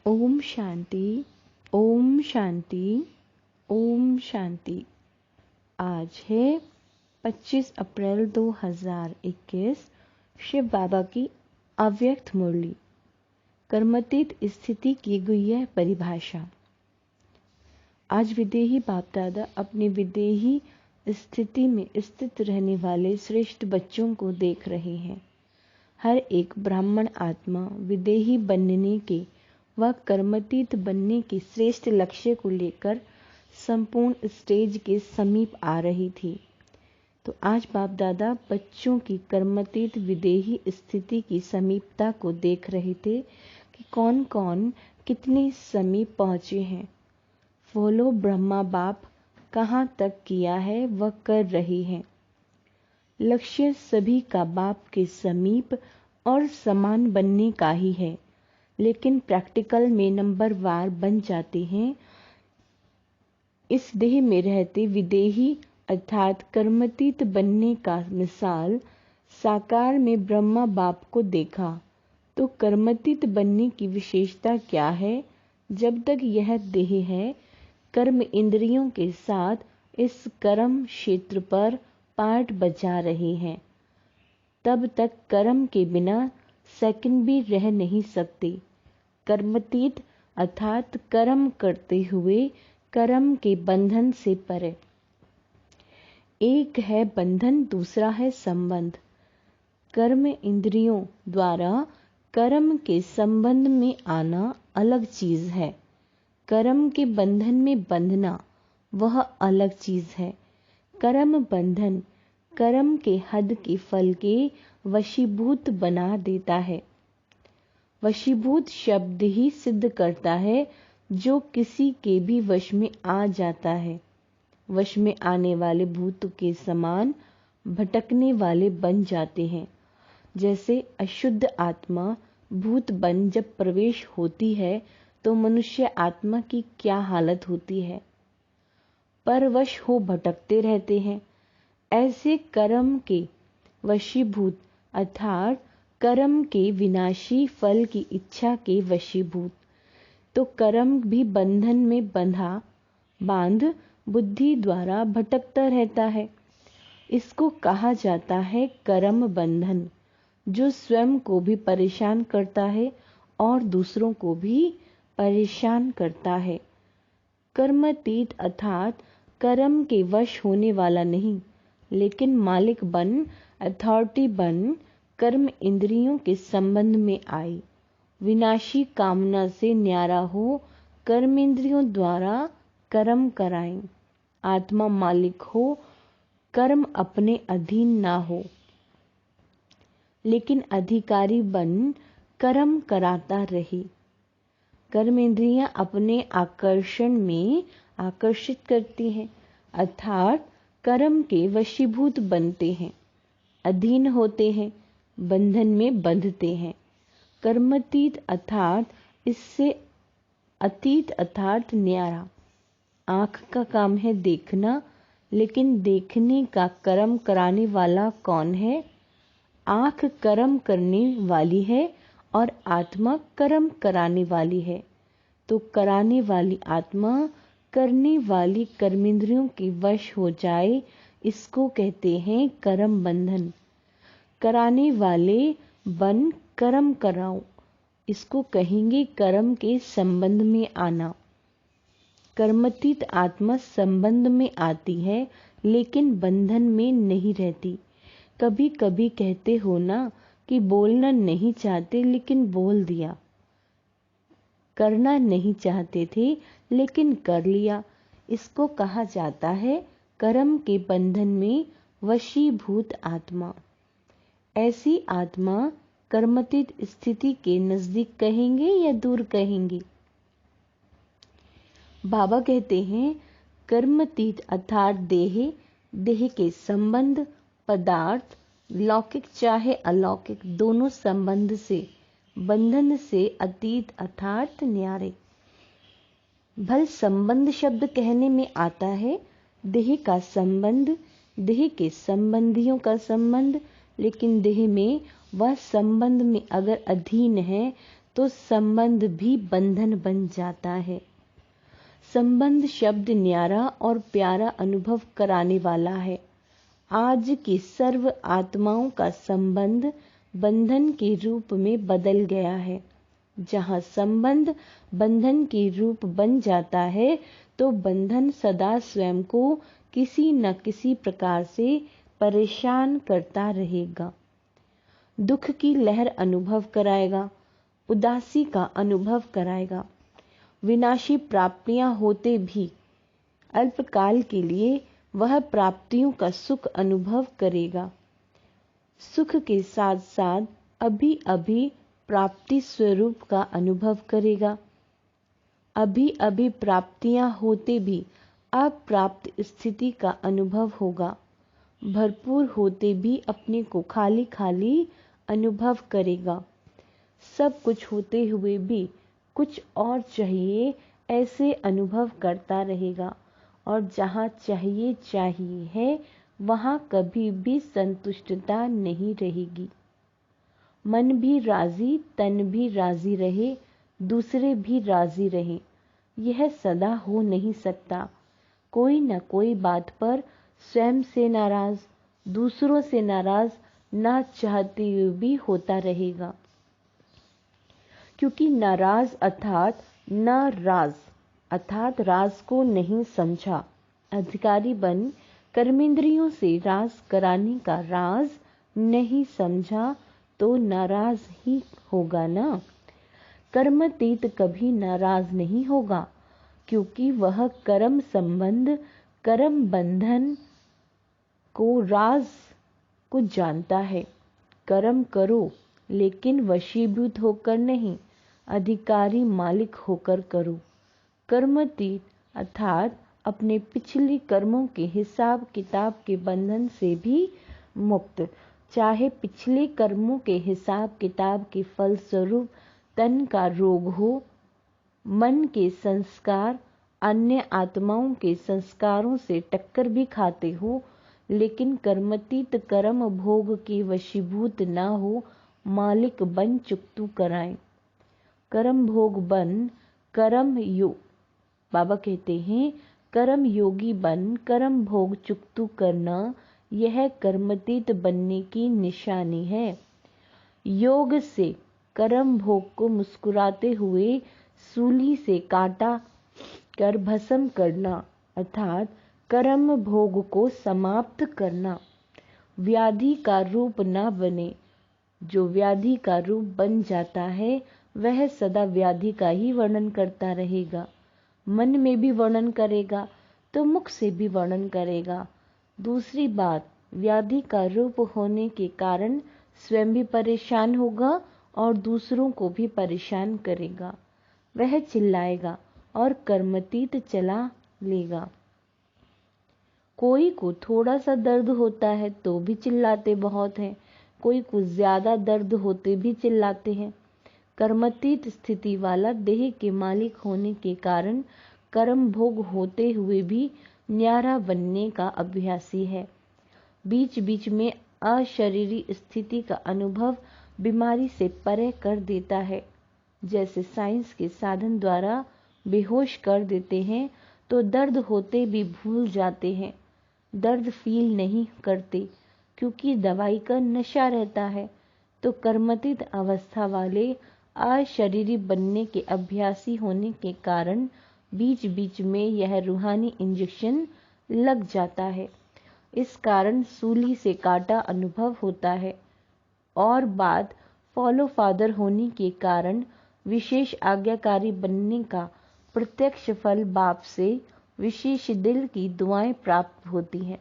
ओम शांति, ओम शांति, ओम शांति। आज है 25 अप्रैल 2021। शिव बाबा की अव्यक्त मुरली। कर्मातीत स्थिति की गई है परिभाषा। आज विदेही बाप दादा अपनी विदेही स्थिति में स्थित रहने वाले श्रेष्ठ बच्चों को देख रहे हैं। हर एक ब्राह्मण आत्मा विदेही बनने के व कर्मातीत बनने के श्रेष्ठ लक्ष्य को लेकर संपूर्ण स्टेज के समीप आ रही थी। तो आज बाप दादा बच्चों की कर्मातीत विदेही स्थिति की समीपता को देख रहे थे कि कौन कौन कितने समीप पहुँचे हैं। फॉलो ब्रह्मा बाप कहाँ तक किया है वह कर रही हैं। लक्ष्य सभी का बाप के समीप और समान बनने का ही है, लेकिन प्रैक्टिकल में नंबर वार बन जाते हैं। इस देह में रहते विदेही अर्थात कर्मातीत बनने का मिसाल साकार में ब्रह्मा बाप को देखा। तो कर्मातीत बनने की विशेषता क्या है? जब तक यह देह है, कर्म इंद्रियों के साथ इस कर्म क्षेत्र पर पार्ट बजा रहे हैं, तब तक कर्म के बिना सेकंड भी रह नहीं सकते। कर्मातीत अर्थात कर्म करते हुए कर्म के बंधन से परे। एक है बंधन, दूसरा है संबंध। कर्म इंद्रियों द्वारा कर्म के संबंध में आना अलग चीज है। कर्म के बंधन में बंधना वह अलग चीज है। कर्म बंधन कर्म के हद के फल के वशीभूत बना देता है। वशीभूत शब्द ही सिद्ध करता है जो किसी के भी वश में आ जाता है। वश में आने वाले भूत के समान भटकने वाले बन जाते हैं। जैसे अशुद्ध आत्मा भूत बन जब प्रवेश होती है तो मनुष्य आत्मा की क्या हालत होती है? परवश हो भटकते रहते हैं। ऐसे कर्म के वशीभूत अर्थात कर्म के विनाशी फल की इच्छा के वशीभूत। तो कर्म भी बंधन में बांध बुद्धि द्वारा भटकता रहता है। इसको कहा जाता है कर्म बंधन, जो स्वयं को भी परेशान करता है और दूसरों को भी परेशान करता है। कर्मातीत अर्थात कर्म के वश होने वाला नहीं, लेकिन मालिक बन अथॉरिटी बन कर्म इंद्रियों के संबंध में आई। विनाशी कामना से न्यारा हो कर्म इंद्रियों द्वारा कर्म कराएं। आत्मा मालिक हो, कर्म अपने अधीन ना हो, लेकिन अधिकारी बन कर्म कराता रहे। कर्म इंद्रियां अपने आकर्षण में आकर्षित करती हैं, अर्थात कर्म के वशीभूत बनते हैं, अधीन होते हैं, बंधन में बंधते हैं। कर्मातीत अर्थात इससे अतीत अर्थात न्यारा। आँख का काम है देखना, लेकिन देखने का कर्म कराने वाला कौन है? आँख कर्म करने वाली है और आत्मा कर्म कराने वाली है। तो कराने वाली आत्मा करने वाली कर्मेंद्रियों के वश हो जाए, इसको कहते हैं कर्म बंधन। कराने वाले बन कर्म कराओ, इसको कहेंगे कर्म के संबंध में आना। कर्मातीत आत्मा संबंध में आती है, लेकिन बंधन में नहीं रहती। कभी कभी कहते हो ना कि बोलना नहीं चाहते लेकिन बोल दिया, करना नहीं चाहते थे लेकिन कर लिया। इसको कहा जाता है कर्म के बंधन में वशीभूत आत्मा। ऐसी आत्मा कर्मातीत स्थिति के नजदीक कहेंगे या दूर कहेंगे? बाबा कहते हैं कर्मातीत अर्थात देह के संबंध, पदार्थ लौकिक चाहे अलौकिक दोनों संबंध से बंधन से अतीत अर्थात न्यारे। भल संबंध शब्द कहने में आता है देह का संबंध, देह के संबंधियों का संबंध, लेकिन देह में वह संबंध में अगर अधीन है तो संबंध भी बंधन बन जाता है। संबंध शब्द न्यारा और प्यारा अनुभव कराने वाला है। आज की सर्व आत्माओं का संबंध बंधन के रूप में बदल गया है। जहाँ संबंध बंधन के रूप बन जाता है तो बंधन सदा स्वयं को किसी न किसी प्रकार से परेशान करता रहेगा। दुख की लहर अनुभव कराएगा, उदासी का अनुभव कराएगा। विनाशी प्राप्तियां होते भी अल्पकाल के लिए वह प्राप्तियों का सुख अनुभव करेगा। सुख के साथ साथ अभी अभी प्राप्ति स्वरूप का अनुभव करेगा। अभी अभी प्राप्तियां होते भी अप्राप्त स्थिति का अनुभव होगा। भरपूर होते भी अपने को खाली खाली अनुभव करेगा। सब कुछ होते हुए भी कुछ और चाहिए ऐसे अनुभव करता रहेगा। और जहाँ चाहिए चाहिए है वहाँ कभी भी संतुष्टता नहीं रहेगी। मन भी राजी, तन भी राजी रहे, दूसरे भी राजी रहे, यह सदा हो नहीं सकता। कोई न कोई बात पर स्वयं से नाराज, दूसरों से नाराज ना चाहते हुए भी होता रहेगा। क्योंकि नाराज अर्थात न राज अर्थात राज को नहीं समझा। अधिकारी बन कर्मेंद्रियों से राज कराने का राज नहीं समझा तो नाराज ही होगा ना। कर्मातीत कभी नाराज नहीं होगा, क्योंकि वह कर्म संबंध, कर्म बंधन को राज को जानता है। कर्म करो लेकिन वशीभूत होकर नहीं, अधिकारी मालिक होकर करो। कर्मातीत अर्थात अपने पिछले कर्मों के हिसाब किताब के बंधन से भी मुक्त। चाहे पिछले कर्मों के हिसाब किताब के फलस्वरूप तन का रोग हो, मन के संस्कार अन्य आत्माओं के संस्कारों से टक्कर भी खाते हो, लेकिन कर्मातीत कर्म भोग के वशीभूत न हो, मालिक बन चुकतू कराएं। कर्म भोग बन कर्म योग, बाबा कहते हैं कर्म योगी बन कर्म भोग चुकतू करना, यह कर्मातीत बनने की निशानी है। योग से कर्म भोग को मुस्कुराते हुए सूली से काटा कर भस्म करना अर्थात कर्म भोग को समाप्त करना। व्याधि का रूप न बने। जो व्याधि का रूप बन जाता है वह सदा व्याधि का ही वर्णन करता रहेगा। मन में भी वर्णन करेगा तो मुख से भी वर्णन करेगा। दूसरी बात, व्याधि का रूप होने के कारण स्वयं भी परेशान होगा और दूसरों को भी परेशान करेगा। वह चिल्लाएगा और कर्मातीत चला लेगा। कोई को थोड़ा सा दर्द होता है तो भी चिल्लाते बहुत हैं, कोई को ज्यादा दर्द होते भी चिल्लाते हैं। कर्मातीत स्थिति वाला देह के मालिक होने के कारण कर्म भोग होते हुए भी न्यारा बनने का अभ्यासी है। बीच बीच में अशरीरी स्थिति का अनुभव बीमारी से परे कर देता है। जैसे साइंस के साधन द्वारा बेहोश कर देते हैं तो दर्द होते भी भूल जाते हैं। दर्द फील नहीं करते क्योंकि दवाई का नशा रहता है। तो कर्मातीत अवस्था वाले अशरीरी बनने के अभ्यासी होने के कारण बीच बीच में यह रूहानी इंजेक्शन लग जाता है। इस कारण सूली से काटा अनुभव होता है। और बात फॉलो फादर होने के कारण विशेष आज्ञाकारी बनने का प्रत्यक्ष फल बाप से विशेष दिल की दुआएं प्राप्त होती हैं।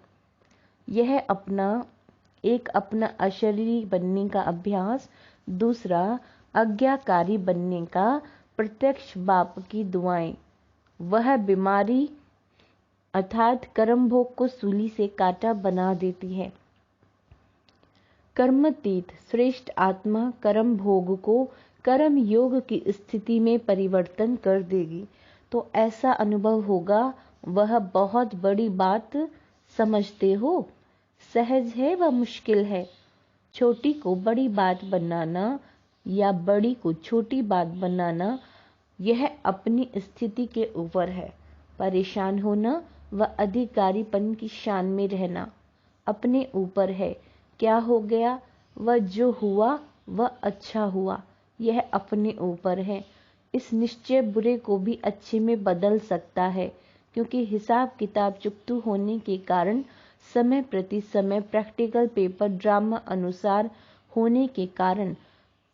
यह अपना अशरीरी बनने का अभ्यास, दूसरा आज्ञाकारी बनने का प्रत्यक्ष बाप की दुआएं। वह बीमारी अर्थात कर्म भोग को सूली से काटा बना देती है। कर्मातीत श्रेष्ठ आत्मा कर्म भोग को कर्म योग की स्थिति में परिवर्तन कर देगी तो ऐसा अनुभव होगा वह बहुत बड़ी बात समझते हो। सहज है व मुश्किल है। छोटी को बड़ी बात बनाना या बड़ी को छोटी बात बनाना, यह अपनी स्थिति के ऊपर है। परेशान होना व अधिकारीपन की शान में रहना अपने ऊपर है। क्या हो गया, वह जो हुआ वह अच्छा हुआ, यह अपने ऊपर है। इस निश्चय बुरे को भी अच्छे में बदल सकता है, क्योंकि हिसाब किताब चुकतू होने के कारण समय प्रति समय प्रैक्टिकल पेपर ड्रामा अनुसार होने के कारण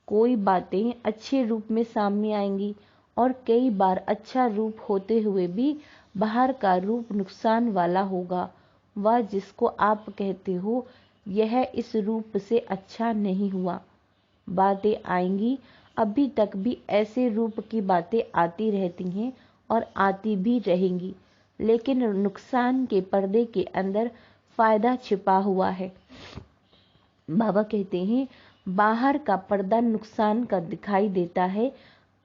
कोई बातें अच्छे रूप में सामने आएंगी और कई बार अच्छा रूप होते हुए भी बाहर का रूप नुकसान वाला होगा। वह जिसको आप कहते हो यह इस रूप से अच्छा नहीं हुआ। बातें आएंगी, अभी तक भी ऐसे रूप की बातें आती रहती हैं और आती भी रहेंगी, लेकिन नुकसान के पर्दे के अंदर फायदा छिपा हुआ है। बाबा कहते हैं बाहर का पर्दा नुकसान का दिखाई देता है।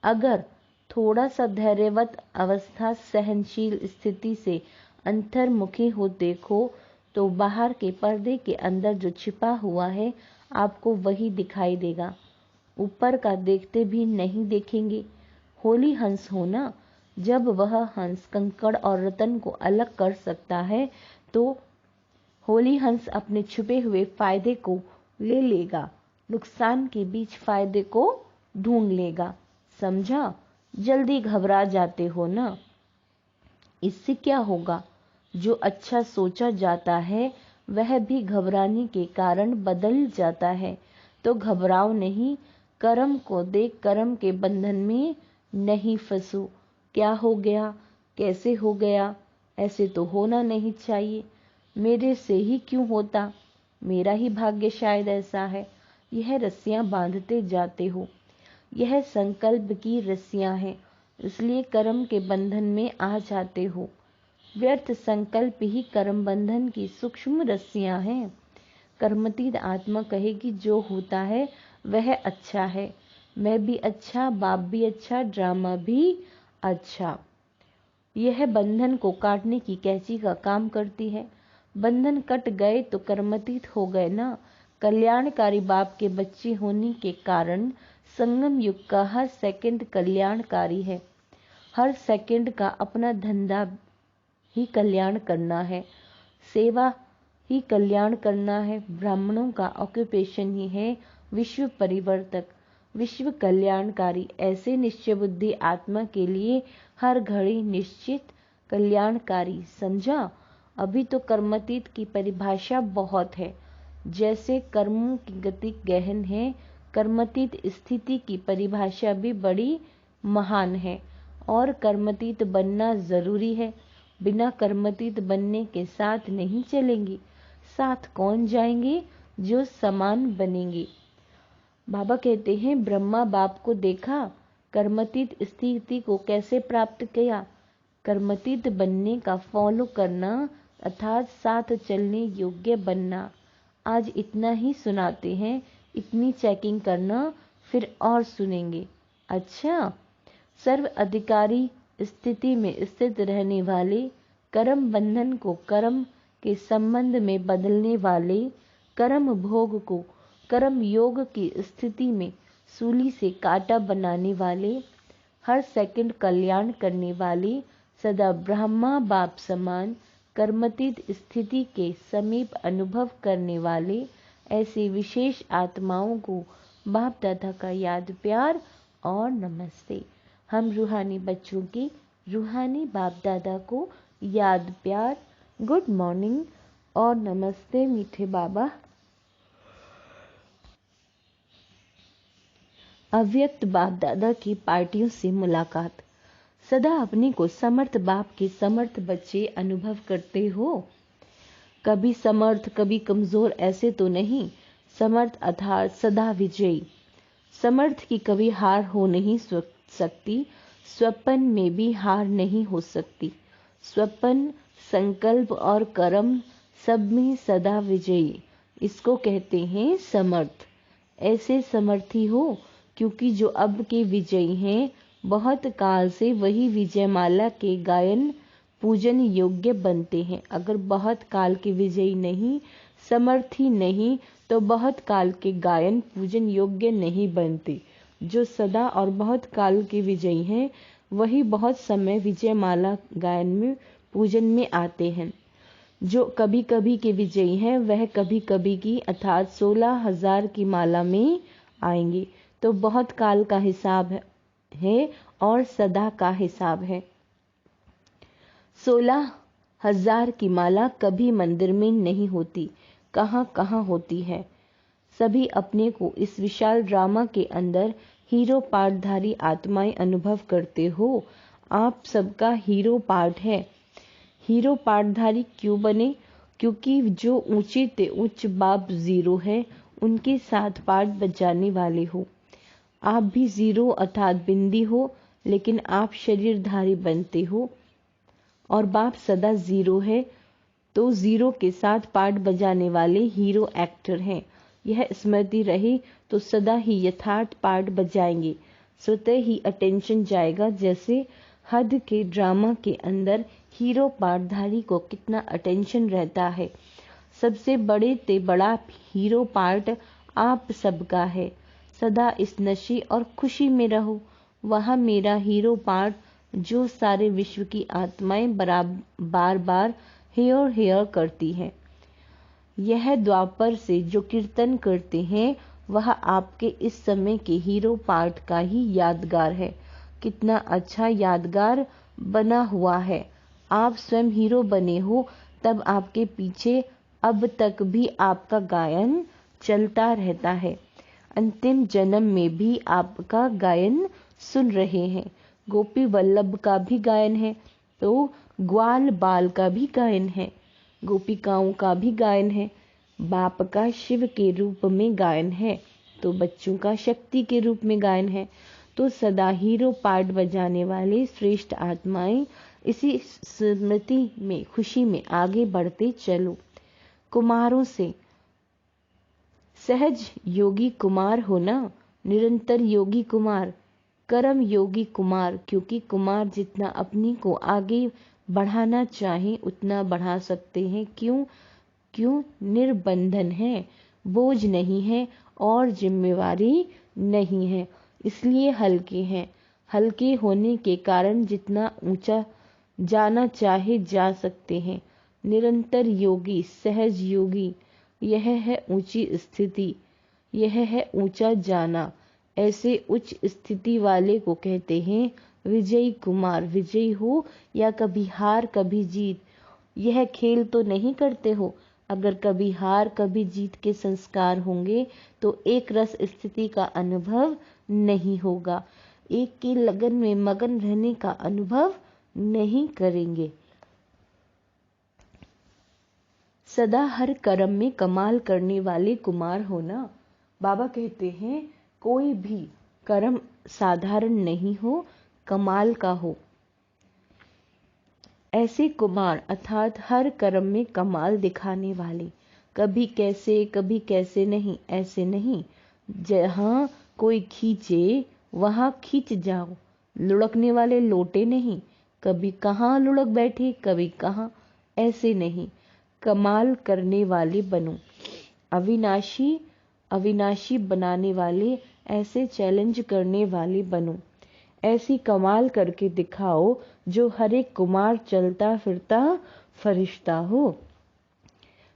अगर थोड़ा सा धैर्यवत अवस्था सहनशील स्थिति से अंतर्मुखी हो देखो तो बाहर के पर्दे के अंदर जो छिपा हुआ है आपको वही दिखाई देगा। ऊपर का देखते भी नहीं देखेंगे। होली हंस होना, जब वह हंस कंकड़ और रतन को अलग कर सकता है तो होली हंस अपने छुपे हुए फायदे को ले लेगा, नुकसान के बीच फायदे को ढूंढ लेगा। समझा? जल्दी घबरा जाते हो ना। इससे क्या होगा, जो अच्छा सोचा जाता है वह भी घबराने के कारण बदल जाता है। तो घबराओ नहीं, कर्म को देख कर्म के बंधन में नहीं फंसो। क्या हो गया, कैसे हो गया, ऐसे तो होना नहीं चाहिए, मेरे से ही क्यों होता, मेरा ही भाग्य शायद ऐसा है। यह रस्सियां बांधते जाते हो, यह संकल्प की रस्सियां हैं, इसलिए कर्म के बंधन में आ जाते हो। व्यर्थ संकल्प ही कर्म बंधन की सूक्ष्म रस्सियां हैं। कर्मतीत आत्मा कहेगी जो होता है वह अच्छा है, मैं भी अच्छा, बाप भी अच्छा, ड्रामा भी अच्छा। यह बंधन को काटने की कैंची का काम करती है। बंधन कट गए तो कर्मतीत हो गए ना। कल्याणकारी बाप के बच्चे होने के कारण संगम युग का हर सेकंड कल्याणकारी है। हर सेकंड का अपना धंधा ही कल्याण करना है, सेवा ही कल्याण करना है। ब्राह्मणों का ऑक्यूपेशन ही है विश्व परिवर्तक, विश्व कल्याणकारी। ऐसे निश्चय बुद्धि आत्मा के लिए हर घड़ी निश्चित कल्याणकारी। समझा? अभी तो कर्मतीत की परिभाषा बहुत है, जैसे कर्मों की गति गहन है, कर्मतीत स्थिति की परिभाषा भी बड़ी महान है। और कर्मतीत बनना जरूरी है, बिना कर्मतीत बनने के साथ नहीं चलेंगे। साथ कौन जाएंगे? जो समान बनेंगे। बाबा कहते हैं ब्रह्मा बाप को देखा, कर्मतीत स्थिति को कैसे प्राप्त किया। कर्मतीत बनने का फॉलो करना अर्थात साथ चलने योग्य बनना। आज इतना ही सुनाते हैं, इतनी चेकिंग करना, फिर और सुनेंगे। अच्छा, सर्व अधिकारी स्थिति में स्थित रहने वाले, कर्म बंधन को कर्म के संबंध में बदलने वाले, कर्म भोग को कर्म योग की स्थिति में सूली से कांटा बनाने वाले, हर सेकंड कल्याण करने वाले, सदा ब्रह्मा बाप समान कर्मतीत स्थिति के समीप अनुभव करने वाले, ऐसे विशेष आत्माओं को बाप दादा का याद प्यार और नमस्ते। हम रूहानी बच्चों की रूहानी बाप दादा को याद प्यार, गुड मॉर्निंग और नमस्ते मीठे बाबा। अव्यक्त बाप दादा की पार्टियों से मुलाकात। सदा अपने को समर्थ बाप के समर्थ बच्चे अनुभव करते हो। कभी समर्थ कभी कमजोर ऐसे तो नहीं, समर्थ अर्थात सदा विजयी। समर्थ की कभी हार हो नहीं सकती, स्वप्न में भी हार नहीं हो सकती। स्वप्न, संकल्प और कर्म सब में सदा विजयी, इसको कहते हैं समर्थ। ऐसे समर्थी हो क्योंकि जो अब के विजयी हैं बहुत काल से वही विजयमाला के गायन पूजन योग्य बनते हैं। अगर बहुत काल के विजयी नहीं, समर्थी नहीं तो बहुत काल के गायन पूजन योग्य नहीं बनते। जो सदा और बहुत काल के विजयी हैं, वही बहुत समय विजयमाला गायन में पूजन में आते हैं। जो कभी कभी के विजयी हैं, वह कभी कभी की अर्थात 16,000 की माला में आएंगे। तो बहुत काल का हिसाब है और सदा का हिसाब है। 16,000 की माला कभी मंदिर में नहीं होती, कहाँ कहाँ होती है। सभी अपने को इस विशाल ड्रामा के अंदर हीरो पार्टधारी आत्माएं अनुभव करते हो। आप सबका हीरो पार्ट है। हीरो पार्टधारी क्यों बने? क्योंकि जो ऊंचे ते उच्च बाप जीरो है, उनके साथ पार्ट बजाने वाले हो। आप भी जीरो अर्थात बिंदी हो, लेकिन आप शरीरधारी बनते हो और बाप सदा जीरो है, तो जीरो के साथ पार्ट बजाने वाले हीरो एक्टर हैं। यह स्मृति रही तो सदा ही यथार्थ पार्ट बजाएंगे, स्वतः ही अटेंशन जाएगा। जैसे हद के ड्रामा के अंदर हीरो पार्टधारी को कितना अटेंशन रहता है। सबसे बड़े ते बड़ा हीरो पार्ट आप सबका है। सदा इस नशे और खुशी में रहो। वह मेरा हीरो पार्ट जो सारे विश्व की आत्माएं बार बार हेयर हेयर करती हैं। यह द्वापर से जो कीर्तन करते हैं, वह आपके इस समय के हीरो पार्ट का ही यादगार है। कितना अच्छा यादगार बना हुआ है। आप स्वयं हीरो बने हो, तब आपके पीछे अब तक भी आपका गायन चलता रहता है। अंतिम जन्म में भी आपका गायन सुन रहे हैं। गोपी वल्लभ का भी गायन है, तो ग्वाल बाल का भी गायन है, गोपिकाओं का भी गायन है। बाप का शिव के रूप में गायन है, तो बच्चों का शक्ति के रूप में गायन है। तो सदा हीरो पार्ट बजाने वाले श्रेष्ठ आत्माएं इसी स्मृति में खुशी में आगे बढ़ते चलो। कुमारों से सहज योगी कुमार होना, निरंतर योगी कुमार, कर्म योगी कुमार। क्योंकि कुमार जितना अपनी को आगे बढ़ाना चाहे उतना बढ़ा सकते हैं। क्यों? निर्बंधन है, बोझ नहीं है और जिम्मेवारी नहीं है, इसलिए हल्के हैं। हल्के होने के कारण जितना ऊंचा जाना चाहे जा सकते हैं। निरंतर योगी, सहज योगी, यह है ऊंची स्थिति, यह है ऊंचा जाना। ऐसे उच्च स्थिति वाले को कहते हैं विजयी कुमार। विजयी हो या कभी हार कभी जीत, यह खेल तो नहीं करते हो। अगर कभी हार कभी जीत के संस्कार होंगे तो एक रस स्थिति का अनुभव नहीं होगा, एक की लगन में मगन रहने का अनुभव नहीं करेंगे। सदा हर कर्म में कमाल करने वाले कुमार होना। बाबा कहते हैं कोई भी कर्म साधारण नहीं हो, कमाल का हो। ऐसे कुमार अर्थात हर कर्म में कमाल दिखाने वाले, कभी कैसे नहीं, ऐसे नहीं। जहां कोई खींचे वहां खींच जाओ, लुढ़कने वाले लोटे नहीं। कभी कहाँ लुढ़क बैठे, कभी कहाँ, ऐसे नहीं। कमाल करने वाले बनो। अविनाशी बनाने वाले, ऐसे चैलेंज करने वाले बनो। ऐसी कमाल करके दिखाओ जो हर एक कुमार चलता फिरता फरिश्ता हो।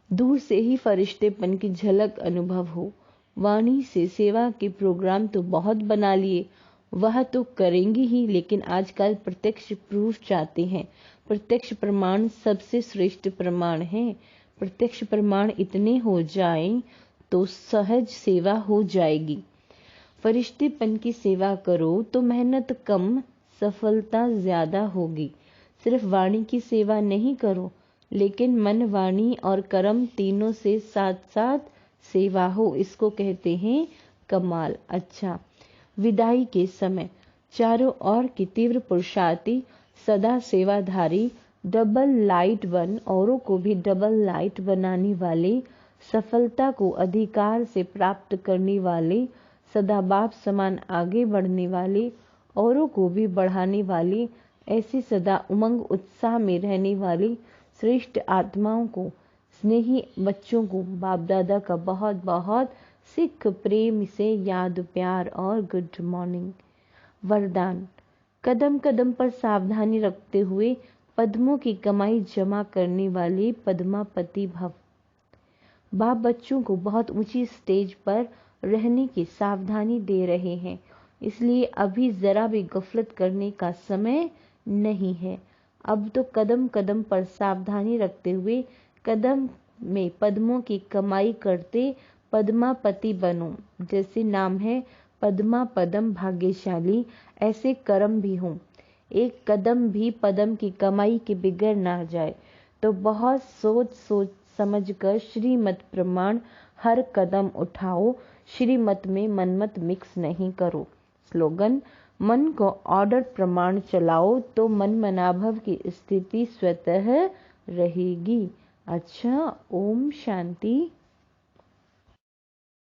दूर से ही फरिश्तेपन की झलक अनुभव हो। वाणी से सेवा के प्रोग्राम तो बहुत बना लिए, वह तो करेंगे ही, लेकिन आजकल प्रत्यक्ष प्रूफ चाहते हैं। प्रत्यक्ष प्रमाण सबसे श्रेष्ठ प्रमाण है। प्रत्यक्ष प्रमाण इतने हो जाएं तो सहज सेवा हो जाएगी। फरिश्तेपन की सेवा करो तो मेहनत कम, सफलता ज्यादा होगी। सिर्फ वाणी की सेवा नहीं करो, लेकिन मन, वाणी और कर्म तीनों से साथ साथ सेवा हो, इसको कहते हैं कमाल। अच्छा, विदाई के समय चारों ओर की तीव्र पुरुषार्थी, सदा सेवाधारी, डबल लाइट वन, औरों को भी डबल लाइट बनाने वाले, सफलता को अधिकार से प्राप्त करने वाले, सदा बाप समान आगे बढ़ने वाले, औरों को भी बढ़ाने वाले, ऐसी सदा उमंग उत्साह में रहने वाली श्रेष्ठ आत्माओं को, स्नेही बच्चों को बाप दादा का बहुत बहुत सिख प्रेम से याद प्यार और गुड मॉर्निंग। वरदान, कदम कदम पर सावधानी रखते हुए पद्मों की कमाई जमा करने वाले पद्मापति भव। बाप बच्चों को बहुत ऊंची स्टेज पर रहने की सावधानी दे रहे हैं, इसलिए अभी जरा भी गफलत करने का समय नहीं है। अब तो कदम कदम पर सावधानी रखते हुए कदम में पद्मों की कमाई करते पद्मापति बनो। जैसे नाम है पद्मा पदम भाग्यशाली, ऐसे कर्म भी हों। एक कदम भी पद्म की कमाई के बिगड़ ना जाए तो बहुत सोच सोच समझकर श्रीमत प्रमाण हर कदम उठाओ। श्रीमत में मनमत मिक्स नहीं करो। स्लोगन, मन को ऑर्डर प्रमाण चलाओ तो मन मनाभव की स्थिति स्वतः रहेगी। अच्छा, ओम शांति।